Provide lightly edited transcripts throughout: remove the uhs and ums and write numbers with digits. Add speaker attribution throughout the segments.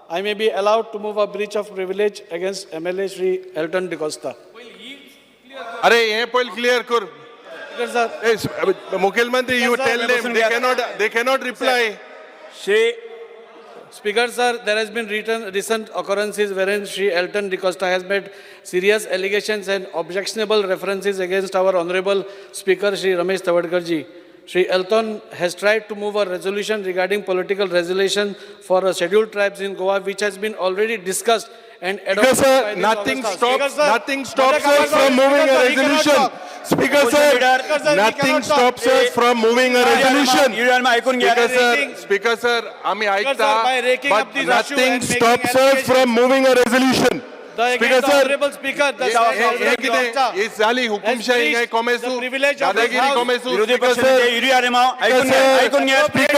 Speaker 1: I may be allowed to move a breach of privilege against MLA Shri Elton DeCosta.
Speaker 2: अरे हे पहिले clear कर.
Speaker 1: Speaker sir,
Speaker 2: मुख्यमंत्री, you tell them they cannot reply.
Speaker 1: Speaker sir, there has been recent occurrences wherein Shri Elton DeCosta has made serious allegations and objectionable references against our Honorable Speaker Shri Ramesh Tavadkarji. Shri Elton has tried to move a resolution regarding political resolution for scheduled tribes in Goa, which has been already discussed and adopted.
Speaker 2: Speaker sir,
Speaker 1: by the
Speaker 2: nothing
Speaker 1: Speaker
Speaker 2: stops
Speaker 1: sir,
Speaker 2: us from moving a resolution. Speaker sir, nothing stops us from moving a resolution. Speaker sir, आम्ही ऐकता, but nothing stops us from moving a resolution. Speaker sir,
Speaker 1: Honorable Speaker,
Speaker 2: हे किती ही झाली हुकुमशाही काय कोमेसू दादागिरी कोमेसू. Speaker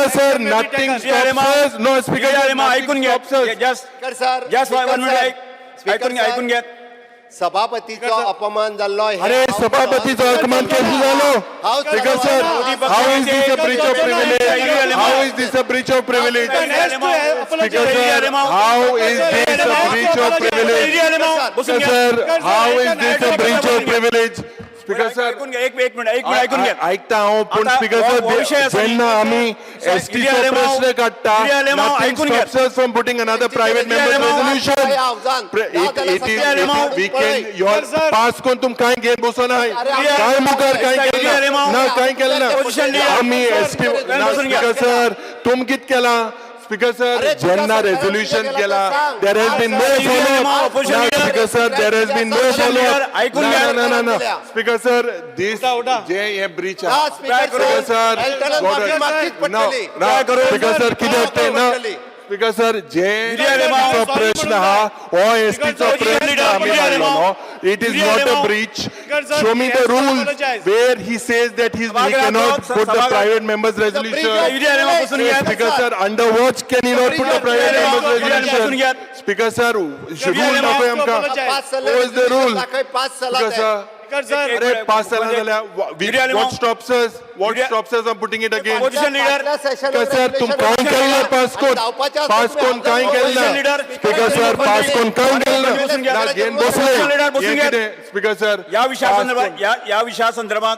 Speaker 2: sir, nothing stops us. No, Speaker sir, nothing stops us.
Speaker 3: सभापतीचो अपमान जाल्लो.
Speaker 2: अरे सभापतीचो अपमान कशी झालो? Speaker sir, how is this a breach of privilege? How is this a breach of privilege? Speaker sir, how is this a breach of privilege? Speaker sir, how is this a breach of privilege? Speaker sir, ऐकता हूँ पण Speaker sir, ज्यांना आम्ही ST चा प्रश्न काढता, nothing stops us from putting another private member resolution. We can your pass कोण तुम काय घेऊन बसो नाही, काय मुखार काय केलं ना, काय केलं ना आम्ही ST ना. Speaker sir, तुम कित केला? Speaker sir, ज्यांना resolution केला, there has been no follow-up. Speaker sir, there has been no follow-up. No. Speaker sir, this जे हे breach आहे. Speaker sir, no. Speaker sir, किती असते ना? Speaker sir, जे प्रश्न हा ओ ST चा प्रश्न आम्ही मांडलो. It is not a breach. Show me the rule where he says that he cannot put the private members resolution. Speaker sir, under what can he not put the private members resolution? Speaker sir, rule नको आमका. What is the rule? Speaker sir, अरे 5 साला झाल्या. What stops us? What stops us from putting it again? Speaker sir, तुम कौन केलं pass कोण काय केलं? Speaker sir, पास कोण काय केलं ना गेन बसले. Speaker sir,
Speaker 4: या विषयासंदर्भात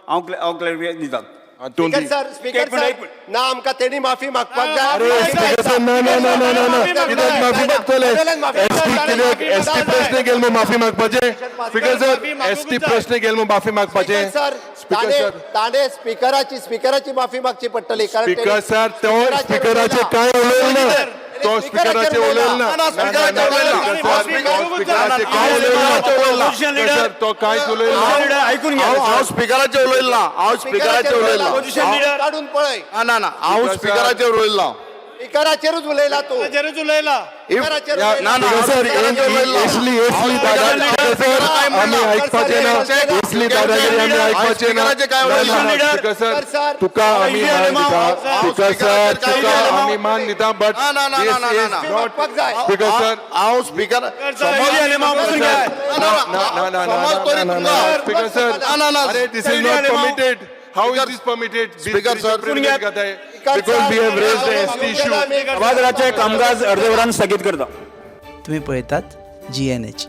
Speaker 4: हांव क्लॅरिफिकेशन दितात.
Speaker 3: स्पीकर सर, ना आमका तेणी माफी मागपाक जाय.
Speaker 2: Speaker sir, ना कित्याक माफी मागतले? ST प्रश्न गेल मग माफी मागपाचे. Speaker sir, ST प्रश्न गेल मग माफी मागपाचे. Speaker sir,
Speaker 3: ताणे स्पीकराची माफी मागची पडटली.
Speaker 2: Speaker sir, तो स्पीकराचे काय उलयलं ना, तो स्पीकराचे उलयलं ना, स्पीकराचे काय उलयलं, तो काय उलयलं
Speaker 5: हांव स्पीकराचे उलयला
Speaker 3: काढून पळय.
Speaker 5: ना हांव स्पीकराचेर उलयला.
Speaker 3: स्पीकराचेरूच उलयला तू.
Speaker 2: असली आम्ही ऐकपाचे ना, असली दादागिरी आम्ही ऐकपाचे ना. Speaker sir, तुका आम्ही मान दिता. Speaker sir, तुका आम्ही मान दिता, but this is not. Speaker sir,
Speaker 5: हांव स्पीकर
Speaker 2: Speaker sir, अरे this is not permitted. How is this permitted?
Speaker 5: Speaker sir,
Speaker 2: Because we have raised the ST issue.
Speaker 4: सभागृहाचे कामकाज अर्धवरान स्थगित करता.
Speaker 6: तुम्ही पळयतात GNH.